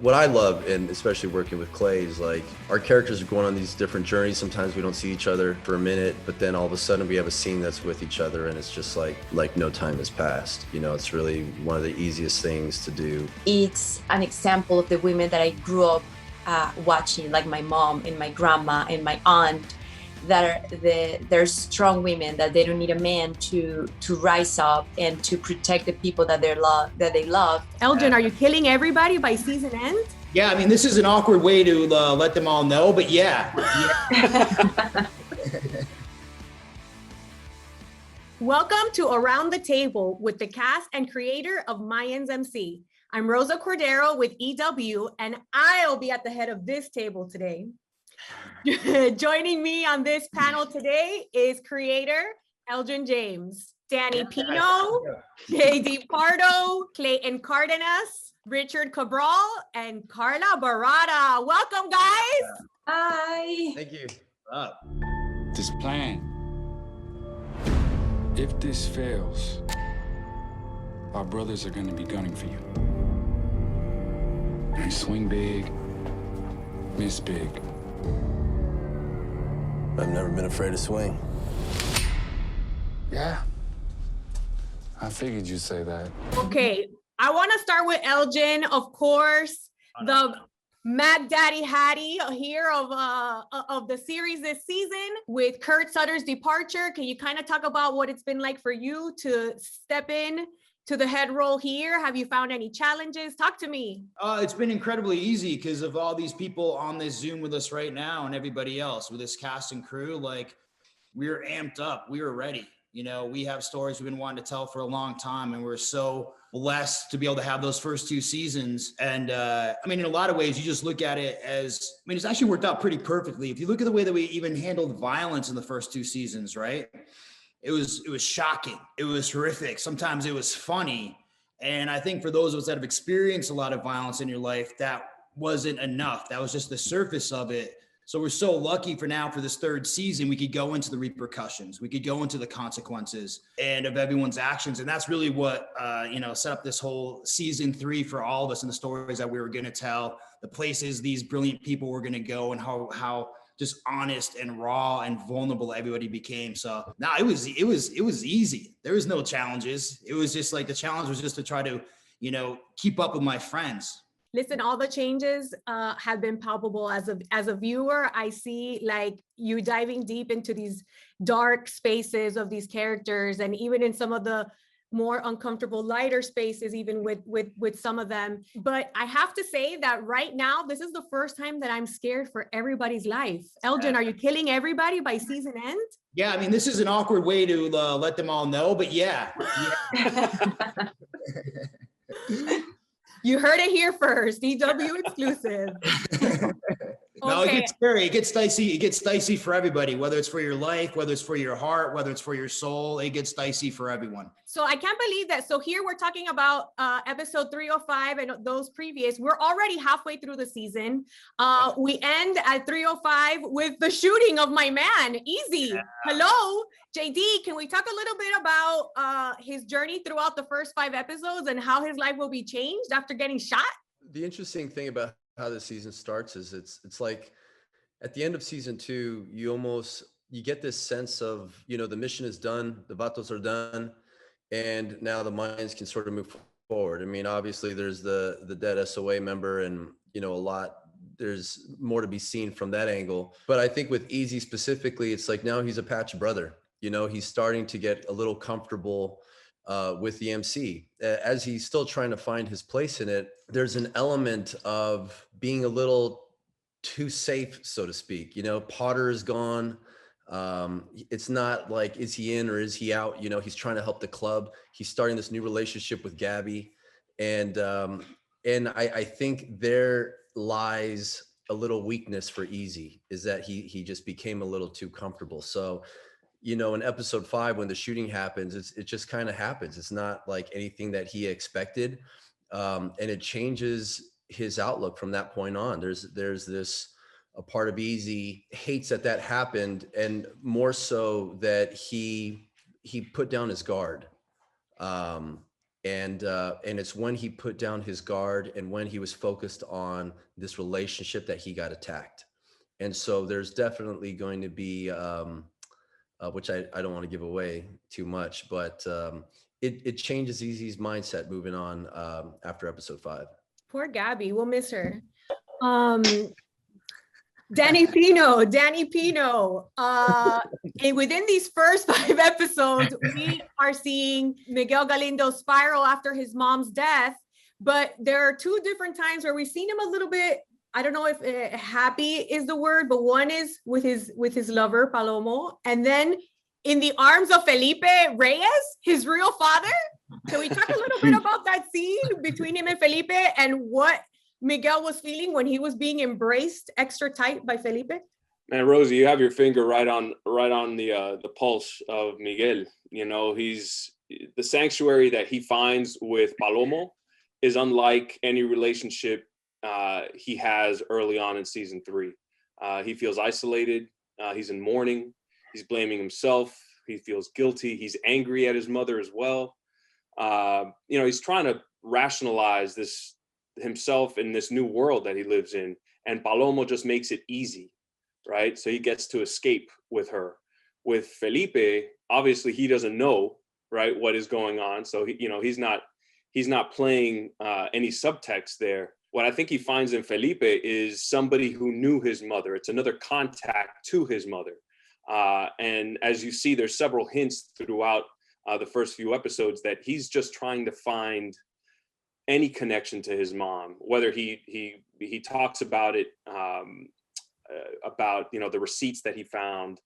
What I love, and especially working with Clay, is like our characters are going on these different journeys. Sometimes we don't see each other for a minute, but then all of a sudden we have a scene that's with each other, and it's just like no time has passed. You know, it's really one of the easiest things to do. It's an example of the women that I grew up watching, like my mom and my grandma and my aunt, that they're strong women, that they don't need a man to rise up and to protect the people that they love. Elgin, are you killing everybody by season end? Yeah, I mean, this is an awkward way to let them all know, but yeah. Welcome to Around the Table with the cast and creator of Mayans MC. I'm Rosy Cordero with EW, and I'll be at the head of this table today. Joining me on this panel today is creator Elgin James, Danny Pino, JD Pardo, Clayton Cardenas, Richard Cabral, and Carla Baratta. Welcome, guys. Hi. Thank you. This plan, if this fails, our brothers are going to be gunning for you. And swing big, miss big. I've never been afraid to swing. Yeah, I figured you'd say that. Okay, I want to start with Elgin, of course, the Mad Daddy Hattie here of the series this season. With Kurt Sutter's departure, can you kind of talk about what it's been like for you to step in to the head role here? Have you found any challenges? Talk to me. It's been incredibly easy because of all these people on this Zoom with us right now and everybody else with this cast and crew. Like, we're amped up. We were ready. You know, we have stories we've been wanting to tell for a long time, and we're so blessed to be able to have those first two seasons. And I mean, in a lot of ways, you just look at it as, I mean, it's actually worked out pretty perfectly. If you look at the way that we even handled violence in the first two seasons, right? It was shocking. It was horrific. Sometimes it was funny. And I think for those of us that have experienced a lot of violence in your life, that wasn't enough. That was just the surface of it. So we're so lucky for this third season, we could go into the repercussions. We could go into the consequences and of everyone's actions. And that's really what, set up this whole season 3 for all of us, and the stories that we were going to tell, the places these brilliant people were going to go, and how just honest and raw and vulnerable everybody became. So it was easy. There was no challenges. It was just like, the challenge was just to try to, keep up with my friends. Listen, all the changes have been palpable. As a viewer, I see like you diving deep into these dark spaces of these characters, and even in some of the more uncomfortable, lighter spaces, even with some of them. But I have to say that right now, this is the first time that I'm scared for everybody's life. Elgin, are you killing everybody by season end? Yeah, I mean, this is an awkward way to let them all know, but yeah. You heard it here first. DW exclusive. No, Okay. it gets scary. It gets dicey. It gets dicey for everybody, whether it's for your life, whether it's for your heart, whether it's for your soul. It gets dicey for everyone. So I can't believe that. So here we're talking about episode 305 and those previous. We're already halfway through the season. We end at 305 with the shooting of my man. Easy. Yeah. Hello, JD. Can we talk a little bit about his journey throughout the first 5 episodes and how his life will be changed after getting shot? The interesting thing about how the season starts is it's like at the end of season 2, you get this sense of, the mission is done, the vatos are done, and now the Mayans can sort of move forward. I mean, obviously there's the dead SOA member, and there's more to be seen from that angle. But I think with Easy specifically, it's like now he's a patch brother. He's starting to get a little comfortable with the MC. As he's still trying to find his place in it, there's an element of being a little too safe, so to speak. Potter is gone. It's not like, is he in or is he out? He's trying to help the club. He's starting this new relationship with Gabby. And I think there lies a little weakness for Easy, is that he just became a little too comfortable. So, in episode 5, when the shooting happens, it just kind of happens. It's not like anything that he expected. And it changes his outlook from that point on. There's this, a part of Easy hates that happened, and more so that he put down his guard. and it's when he put down his guard and when he was focused on this relationship that he got attacked. And so there's definitely going to be which I don't want to give away too much, but it changes Easy's mindset moving on after episode 5. Poor Gabby, we'll miss her. Danny Pino. And within these first 5 episodes, we are seeing Miguel Galindo spiral after his mom's death. But there are 2 different times where we've seen him a little bit, I don't know if happy is the word, but one is with his lover, Palomo. And then in the arms of Felipe Reyes, his real father. Can we talk a little bit about that scene between him and Felipe and what Miguel was feeling when he was being embraced extra tight by Felipe? Man, Rosy, you have your finger right on the pulse of Miguel. You know, he's the sanctuary that he finds with Palomo is unlike any relationship he has early on in season 3. He feels isolated. He's in mourning. He's blaming himself. He feels guilty. He's angry at his mother as well. You know, he's trying to rationalize this himself in this new world that he lives in. And Palomo just makes it easy, right? So he gets to escape with her. With Felipe, obviously he doesn't know, right, what is going on. So he, you know, he's not playing any subtext there. What I think he finds in Felipe is somebody who knew his mother. It's another contact to his mother. And as you see, there's several hints throughout the first few episodes that he's just trying to find any connection to his mom, whether he talks about it, about, you know, the receipts that he found,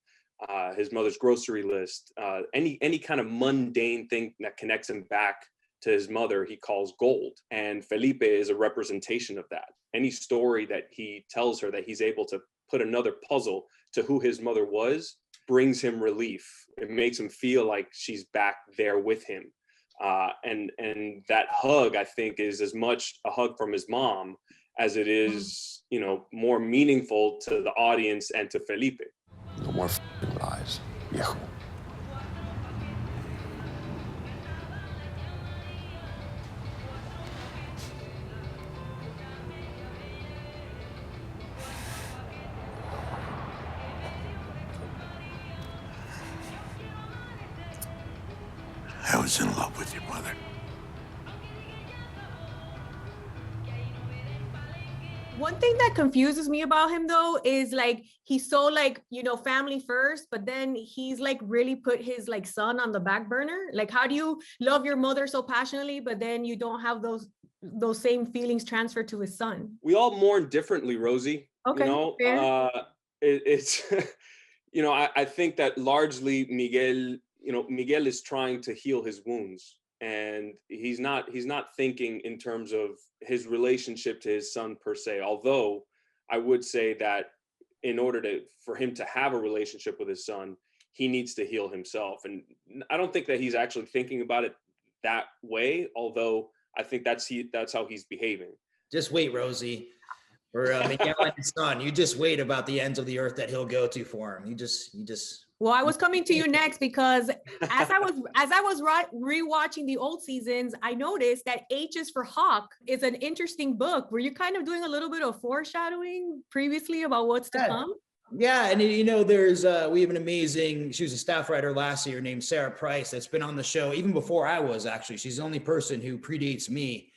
his mother's grocery list, any kind of mundane thing that connects him back to his mother, he calls gold. And Felipe is a representation of that. Any story that he tells her that he's able to put another puzzle to who his mother was brings him relief. It makes him feel like she's back there with him. And that hug, I think, is as much a hug from his mom as it is, you know, more meaningful to the audience and to Felipe. No more lies, viejo. I was in love with your mother. One thing that confuses me about him though is like he's so like, you know, family first, but then he's like really put his like son on the back burner. Like, how do you love your mother so passionately, but then you don't have those same feelings transferred to his son? We all mourn differently, Rosy. Okay, you know, fair. it's you know, I think that largely Miguel is trying to heal his wounds, and he's not thinking in terms of his relationship to his son per se. Although I would say that in order for him to have a relationship with his son, he needs to heal himself. And I don't think that he's actually thinking about it that way. Although I think that's how he's behaving. Just wait, Rosy. For Miguel and his son, you just wait about the ends of the earth that he'll go to for him. You just. Well, I was coming to you next because as I was rewatching the old seasons, I noticed that H is for Hawk is an interesting book. Were you kind of doing a little bit of foreshadowing previously about what's to come? Yeah, and you know, there's we have an amazing. She was a staff writer last year named Sarah Price that's been on the show even before I was. Actually, she's the only person who predates me.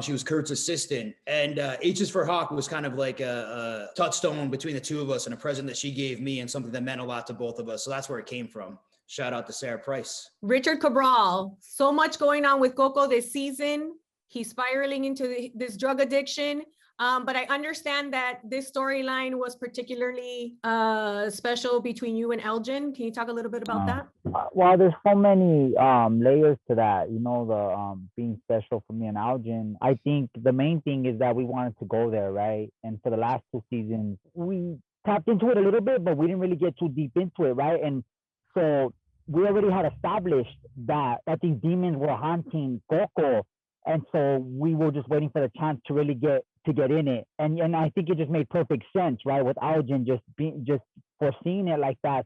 She was Kurt's assistant, and H is for Hawk was kind of like a touchstone between the two of us and a present that she gave me and something that meant a lot to both of us. So that's where it came from. Shout out to Sarah Price. Richard Cabral, so much going on with Coco this season. He's spiraling into this drug addiction. But I understand that this storyline was particularly special between you and Elgin. Can you talk a little bit about that? Well, there's so many layers to that, you know, the being special for me and Elgin. I think the main thing is that we wanted to go there, right? And for the last 2 seasons, we tapped into it a little bit, but we didn't really get too deep into it, right? And so we already had established that these demons were haunting Coco. And so we were just waiting for the chance to really get in it. And I think it just made perfect sense, right? With Elgin just foreseeing it like that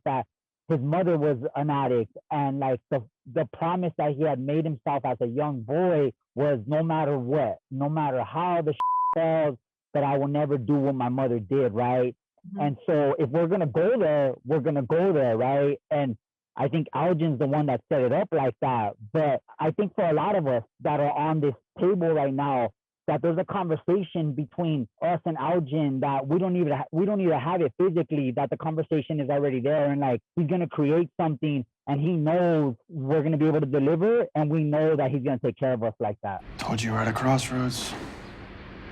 his mother was an addict, and like the the promise that he had made himself as a young boy was no matter what, no matter how the falls, that I will never do what my mother did, right? And so if we're gonna go there, we're gonna go there, right? And I think Elgin's the one that set it up like that. But I think for a lot of us that are on this table right now, that there's a conversation between us and Elgin that we don't even have it physically, that the conversation is already there, and like he's gonna create something and he knows we're gonna be able to deliver, and we know that he's gonna take care of us like that. Told you we're at a crossroads.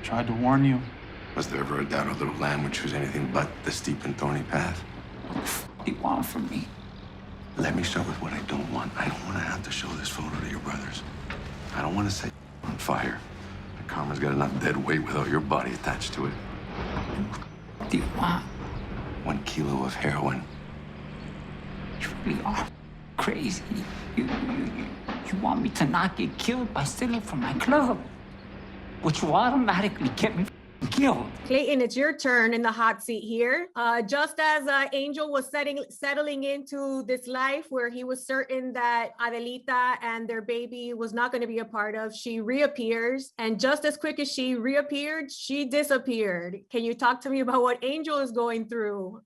Tried to warn you. Was there ever a doubt a little lamb would choose anything but the steep and thorny path? What do you want from me? Let me start with what I don't want. I don't want to have to show this photo to your brothers. I don't want to set on fire. The karma's got enough dead weight without your body attached to it. What do you want? 1 kilo of heroin. You really are crazy. You want me to not get killed by stealing from my club, which will automatically get me killed. Clayton, it's your turn in the hot seat here. Just as Angel was settling into this life where he was certain that Adelita and their baby was not going to be a part of, she reappears. And just as quick as she reappeared, she disappeared. Can you talk to me about what Angel is going through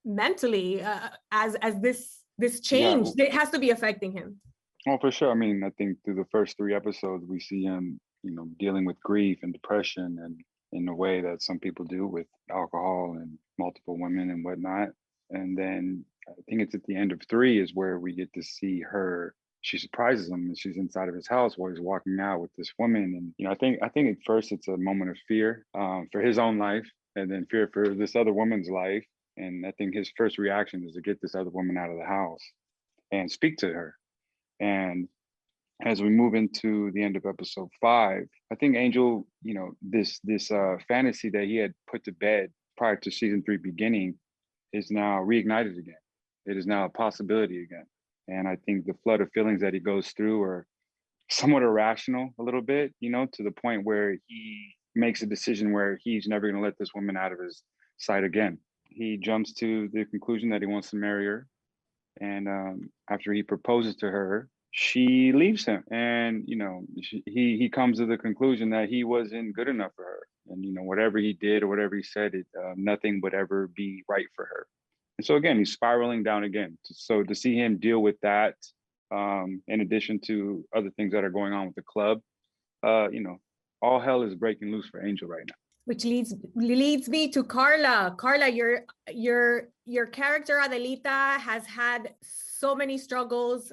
mentally as this change? Yeah. It has to be affecting him. Oh, for sure. I mean, I think through the first 3 episodes, we see him, dealing with grief and depression, and in a way that some people do with alcohol and multiple women and whatnot. And then I think it's at the end of 3 is where we get to see her. She surprises him, and she's inside of his house while he's walking out with this woman. And I think at first it's a moment of fear for his own life, and then fear for this other woman's life. And I think his first reaction is to get this other woman out of the house and speak to her. And as we move into the end of episode 5, I think Angel, this fantasy that he had put to bed prior to season 3 beginning is now reignited again. It is now a possibility again. And I think the flood of feelings that he goes through are somewhat irrational a little bit, to the point where he makes a decision where he's never going to let this woman out of his sight again. He jumps to the conclusion that he wants to marry her. And after he proposes to her, she leaves him, and he comes to the conclusion that he wasn't good enough for her, and whatever he did or whatever he said, nothing would ever be right for her. And so again, he's spiraling down again. So to see him deal with that, in addition to other things that are going on with the club, all hell is breaking loose for Angel right now. Which leads me to Carla. Carla, your character Adelita has had so many struggles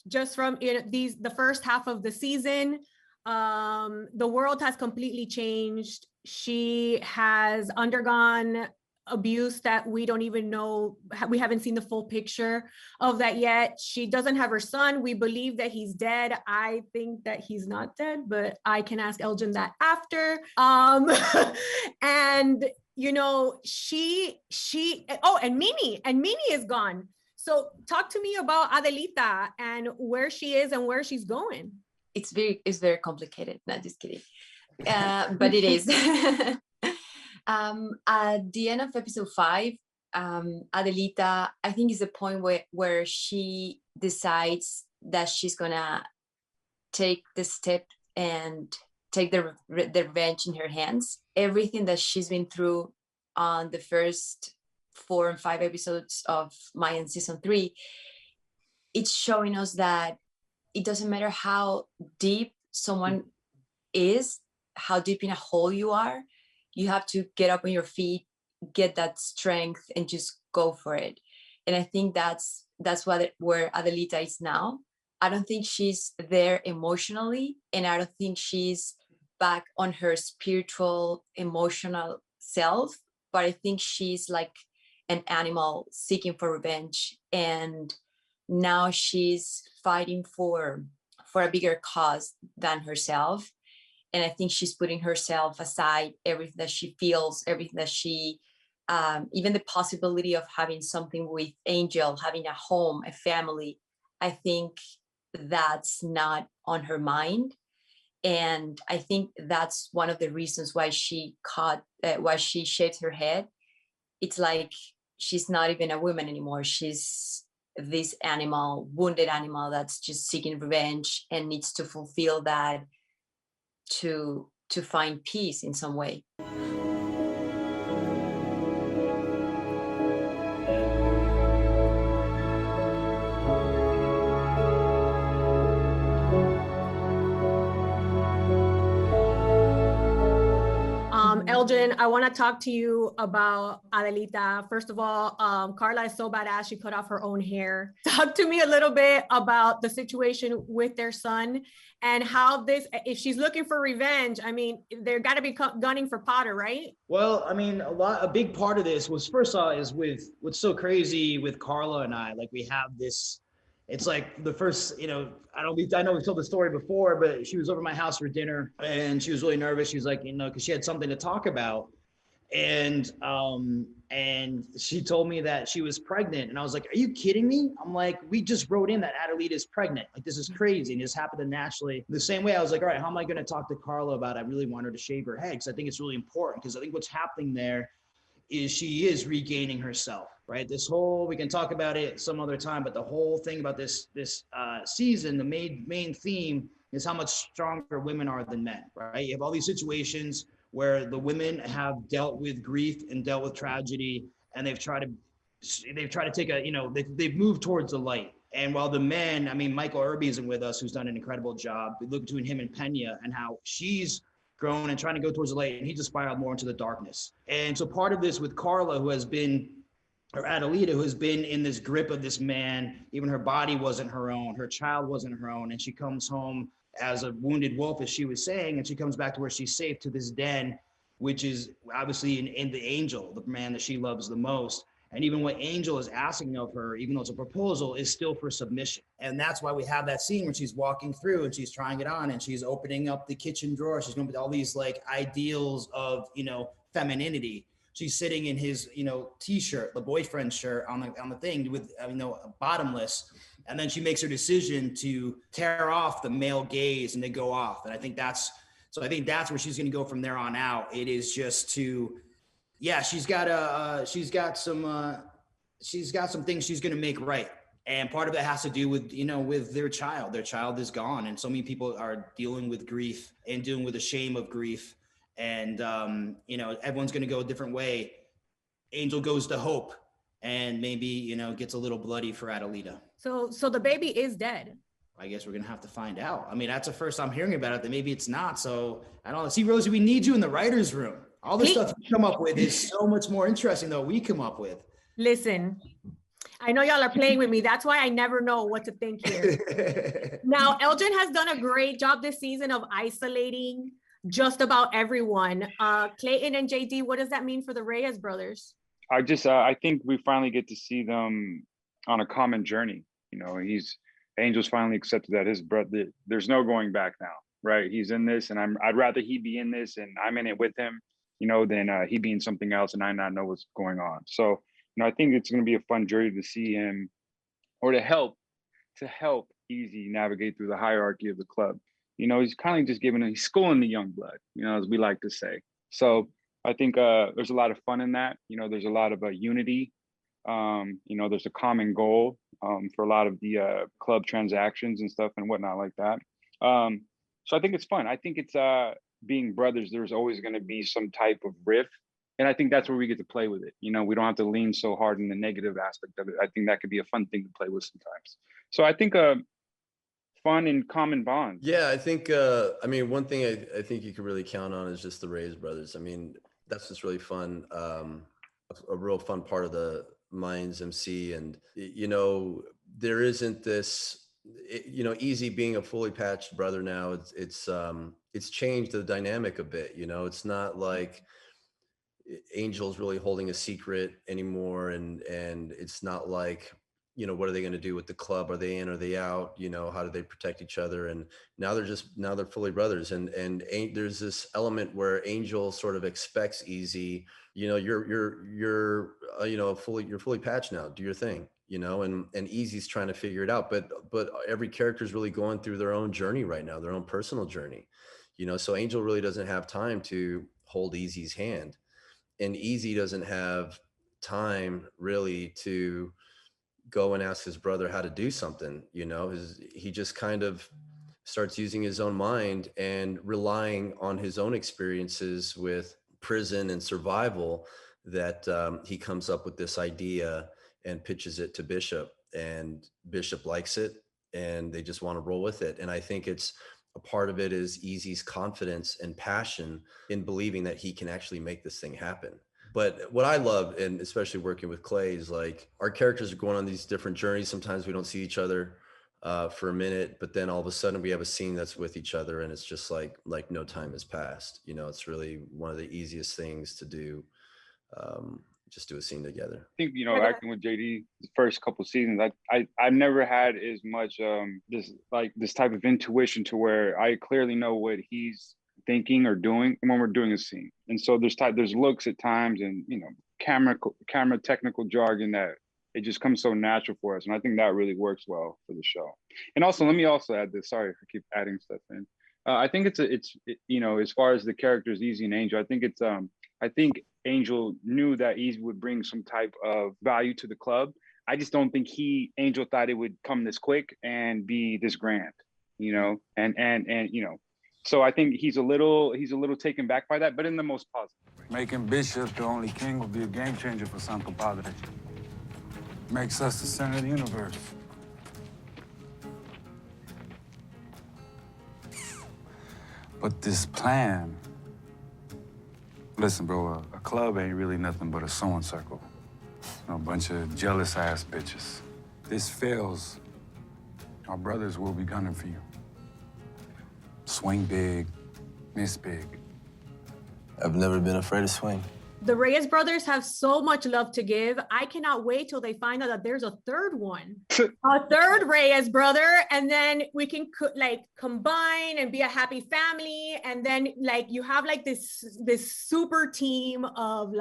just from the first half of the season. The world has completely changed. She has undergone abuse that we don't even know. We haven't seen the full picture of that yet. She doesn't have her son. We believe that he's dead. I think that he's not dead, but I can ask Elgin that after. And and Mimi is gone. So talk to me about Adelita and where she is and where she's going. It's very complicated. Not just kidding. But it is. At the end of episode 5, Adelita, I think, is the point where she decides that she's gonna take the step and take the revenge in her hands. Everything that she's been through on the first 4 and 5 episodes of Mayans season 3, it's showing us that it doesn't matter how deep someone is, how deep in a hole you are, you have to get up on your feet, get that strength, and just go for it. And I think that's where Adelita is now. I don't think she's there emotionally, and I don't think she's back on her spiritual, emotional self, but I think she's like an animal seeking for revenge. And now she's fighting for a bigger cause than herself. And I think she's putting herself aside, everything that she feels, everything that she, even the possibility of having something with Angel, having a home, a family. I think that's not on her mind. And I think that's one of the reasons why she shaved her head. It's like she's not even a woman anymore. She's this animal, wounded animal that's just seeking revenge and needs to fulfill that to find peace in some way. Elgin, I want to talk to you about Adelita. First of all, Carla is so badass, she cut off her own hair. Talk to me a little bit about the situation with their son and how this, if she's looking for revenge, I mean, they're got to be gunning for Pardo, right? Well, I mean, a big part of this was, first off, is with what's so crazy with Carla and I, like we have this, it's like the first, I know we've told the story before, but she was over at my house for dinner and she was really nervous. She was like, because she had something to talk about. And she told me that she was pregnant. And I was like, are you kidding me? I'm like, we just wrote in that Adelita is pregnant. Like, this is crazy. And this happened naturally. The same way I was like, all right, how am I going to talk to Carla about, I really want her to shave her head? Because I think it's really important. Because I think what's happening there is she is regaining herself, right? This whole, we can talk about it some other time, but the whole thing about this season, the main theme is how much stronger women are than men, right? You have all these situations where the women have dealt with grief and dealt with tragedy, and they've tried to take they've moved towards the light. And while the men, I mean, Michael Irby isn't with us, who's done an incredible job. We look between him and Pena and how she's grown and trying to go towards the light, and he just spiraled more into the darkness. And so part of this with Carla, or Adelita, who has been in this grip of this man, even her body wasn't her own, her child wasn't her own, and she comes home as a wounded wolf, as she was saying, and she comes back to where she's safe, to this den, which is obviously in the Angel, the man that she loves the most. And even what Angel is asking of her, even though it's a proposal, is still for submission. And that's why we have that scene when she's walking through and she's trying it on and she's opening up the kitchen drawer. She's going to put all these like ideals of, femininity. She's sitting in his, t-shirt, the boyfriend shirt on the thing with, bottomless. And then she makes her decision to tear off the male gaze and they go off. And I think that's where she's going to go from there on out. It is just to, yeah, she's got some things she's going to make right. And part of it has to do with, with their child. Their child is gone. And so many people are dealing with grief and dealing with the shame of grief. And, everyone's going to go a different way. Angel goes to hope and maybe, gets a little bloody for Adelita. So the baby is dead. I guess we're going to have to find out. I mean, that's the first I'm hearing about it, that maybe it's not. So I don't know. See, Rosy, we need you in the writer's room. All the stuff you come up with is so much more interesting than what we come up with. Listen, I know y'all are playing with me. That's why I never know what to think here. Now, Elgin has done a great job this season of isolating just about everyone. Clayton and JD, what does that mean for the Reyes brothers? I think we finally get to see them on a common journey. Angel's finally accepted that his brother, there's no going back now, right? He's in this, and I'd rather he be in this and I'm in it with him, than he be in something else and I not know what's going on. So, I think it's going to be a fun journey to see him, or to help Easy navigate through the hierarchy of the club. He's kind of just he's schooling the young blood, as we like to say. So I think there's a lot of fun in that. There's a lot of unity. There's a common goal for a lot of the club transactions and stuff and whatnot like that. So I think it's fun. I think it's being brothers, there's always going to be some type of riff. And I think that's where we get to play with it. We don't have to lean so hard in the negative aspect of it. I think that could be a fun thing to play with sometimes. So I think fun and common bond. Yeah, I think, one thing I think you can really count on is just the Reyes brothers. I mean, that's just really fun. A real fun part of the Mayans MC. And, there isn't this, Easy being a fully patched brother now, it's changed the dynamic a bit. It's not like Angel's really holding a secret anymore. And it's not like, what are they going to do with the club? Are they in? Are they out? How do they protect each other? And now they're fully brothers. And there's this element where Angel sort of expects Easy, you're fully patched now, do your thing, and Easy's trying to figure it out. But every character is really going through their own journey right now, their own personal journey, so Angel really doesn't have time to hold Easy's hand, and Easy doesn't have time really to go and ask his brother how to do something. He just kind of starts using his own mind and relying on his own experiences with prison and survival, that he comes up with this idea and pitches it to Bishop, and Bishop likes it, and they just want to roll with it. And I think it's a part of it is Easy's confidence and passion in believing that he can actually make this thing happen. But what I love, and especially working with Clay, is like our characters are going on these different journeys. Sometimes we don't see each other for a minute, but then all of a sudden we have a scene that's with each other, and it's just like no time has passed. It's really one of the easiest things to do. Just do a scene together. I think, acting with JD the first couple seasons, I've never had as much this type of intuition to where I clearly know what he's thinking or doing when we're doing a scene. And so there's looks at times, and camera technical jargon that it just comes so natural for us. And I think that really works well for the show. And also, let me also add this. Sorry if I keep adding stuff in. I think it's as far as the characters Easy and Angel, I think Angel knew that Easy would bring some type of value to the club. I just don't think Angel thought it would come this quick and be this grand, So I think he's a little taken back by that, but in the most positive way. Making Bishop the only king will be a game changer for Santo Padre. Makes us the center of the universe. But this plan, listen, bro, a club ain't really nothing but a sewing circle. A bunch of jealous ass bitches. This fails, our brothers will be gunning for you. Swing big, miss big. I've never been afraid to swing. The Reyes brothers have so much love to give. I cannot wait till they find out that there's a third one, a third Reyes brother, and then we can combine and be a happy family. And then you have this super team of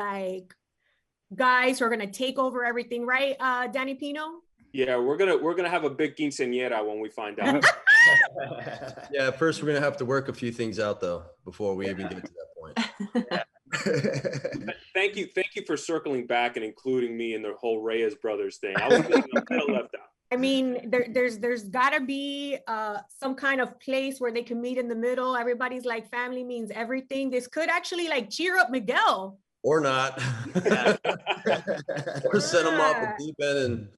guys who are gonna take over everything, right? Danny Pino? Yeah, we're gonna have a big quinceañera when we find out. Yeah, first we're gonna have to work a few things out though before we even get to that point. Thank you for circling back and including me in the whole Reyes brothers thing. I was kind of left out. I mean, there's gotta be some kind of place where they can meet in the middle. Everybody's family means everything. This could actually cheer up Miguel. Or not. Or send them off a deep end and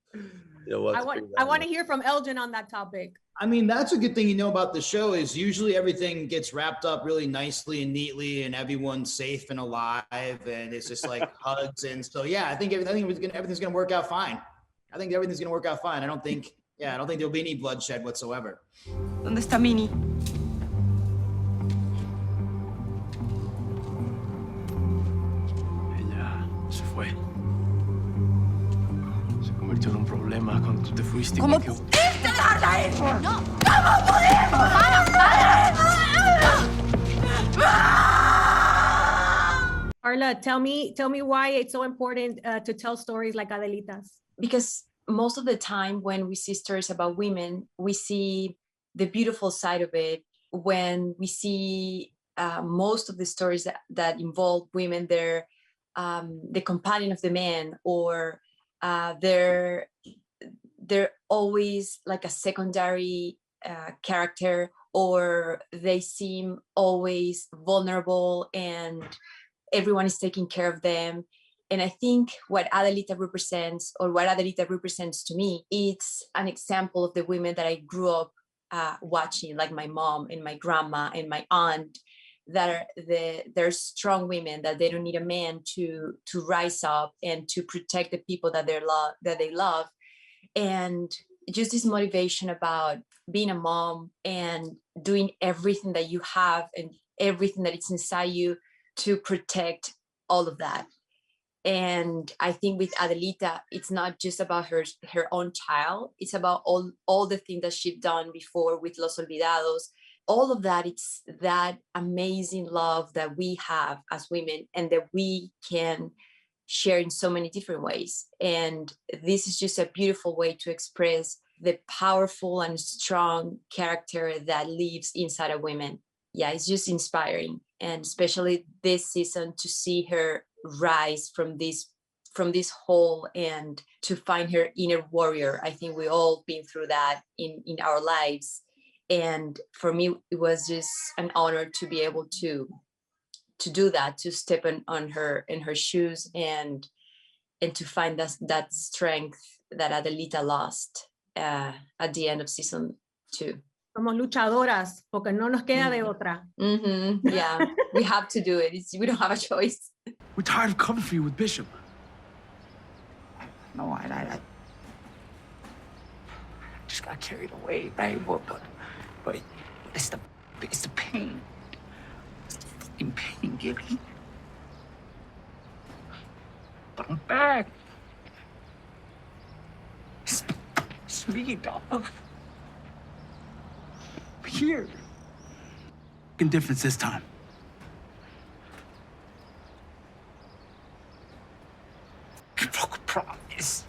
I want to hear from Elgin on that topic. I mean, that's a good thing about the show is usually everything gets wrapped up really nicely and neatly, and everyone's safe and alive, and it's just hugs. And so, yeah, I think everything's gonna work out fine. I think everything's gonna work out fine. I don't think there'll be any bloodshed whatsoever. ¿Dónde está Mini? Ella se fue. Se convirtió en un problema cuando tú te fuiste. ¿Cómo pudiste dejarla ir? ¡No! ¿Cómo pudimos? Carla, tell me why it's so important to tell stories like Adelita's. Because most of the time when we see stories about women, we see the beautiful side of it. When we see most of the stories that involve women, they're the companion of the man, or they're always a secondary character, or they seem always vulnerable and everyone is taking care of them. And I think what Adelita represents to me, it's an example of the women that I grew up watching, like my mom and my grandma and my aunt, that they're strong women, that they don't need a man to rise up and to protect the people that they love. And just this motivation about being a mom and doing everything that you have and everything that is inside you to protect all of that. And I think with Adelita, it's not just about her own child. It's about all the things that she's done before with Los Olvidados. All of that, it's that amazing love that we have as women and that we can share in so many different ways. And this is just a beautiful way to express the powerful and strong character that lives inside of women. Yeah, it's just inspiring. And especially this season to see her rise from this this hole and to find her inner warrior. I think we all been through that in our lives. And for me, it was just an honor to be able to do that, to step in her shoes and to find that strength that Adelita lost at the end of season 2. Somos luchadoras, porque no nos queda de otra. Yeah, we have to do it. We don't have a choice. We're tired of covering for you with Bishop. No, I just got carried away, right? But it's the pain. It's the fucking pain, Gibby. But I'm back. It's me, dog. I'm here. Fucking difference this time. Fucking promise.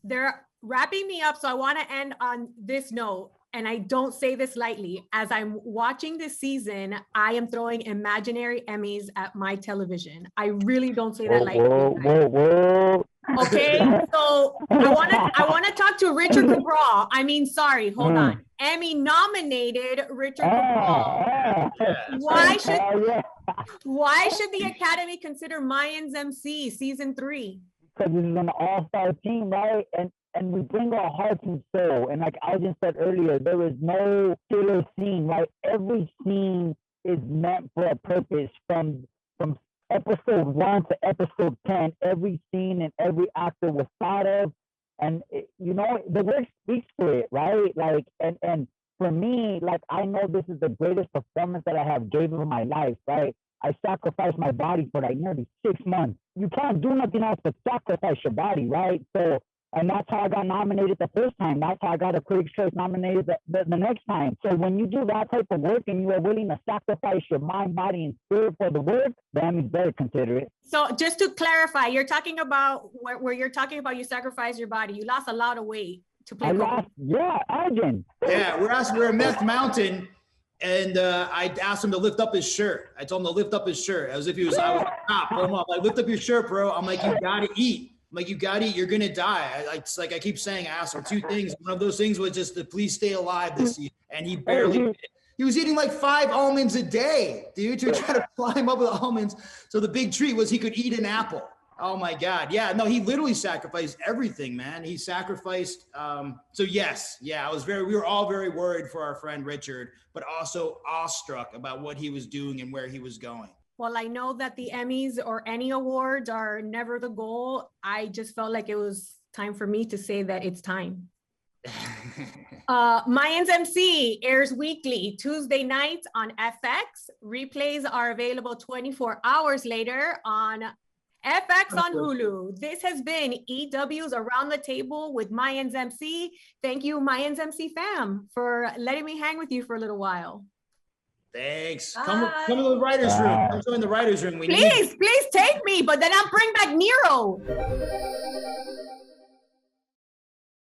They're wrapping me up, so I want to end on this note. And I don't say this lightly. As I'm watching this season, I am throwing imaginary Emmys at my television. I really don't say that lightly. Whoa. Okay, so I want to talk to Richard Cabral. I mean, sorry, hold on. Emmy nominated Richard Cabral. Why should the Academy consider Mayans MC season 3? Because this is an all-star team, right? And we bring our hearts and soul. And like Elgin said earlier, there is no killer scene, right? Every scene is meant for a purpose. From episode 1 to episode 10, every scene and every actor was thought of. And, the work speaks for it, right? Like, and for me, like, I know this is the greatest performance that I have given in my life, right? I sacrificed my body for like nearly 6 months. You can't do nothing else but sacrifice your body, right? So, and that's how I got nominated the first time. That's how I got a Critics' Choice nominated the next time. So when you do that type of work and you are willing to sacrifice your mind, body, and spirit for the work, then it's very considerate. So just to clarify, you're talking about where you're talking about you sacrifice your body. You lost a lot of weight to play Coco. Yeah, Elgin. Yeah, we're at Meth Mountain. And I asked him to lift up his shirt. I told him to lift up his shirt as if I was on top. Pull him up. Like, lift up your shirt, bro. I'm like, you gotta eat. I'm like, you gotta eat. You're gonna die. It's like I keep saying, I asked him 2 things. One of those things was just to please stay alive this season. And he barely did. He was eating like 5 almonds a day, dude, to try to climb up with almonds. So the big treat was he could eat an apple. Oh my God. Yeah, no, he literally sacrificed everything, man. He sacrificed. So yes, yeah, we were all very worried for our friend Richard, but also awestruck about what he was doing and where he was going. Well, I know that the Emmys or any awards are never the goal. I just felt like it was time for me to say that it's time. Mayans MC airs weekly, Tuesday nights on FX. Replays are available 24 hours later on FX on Hulu. This has been EW's Around the Table with Mayans MC. Thank you, Mayans MC fam, for letting me hang with you for a little while. Thanks. Come to the writer's room. Come join the writer's room. Please take me, but then I'll bring back Nero.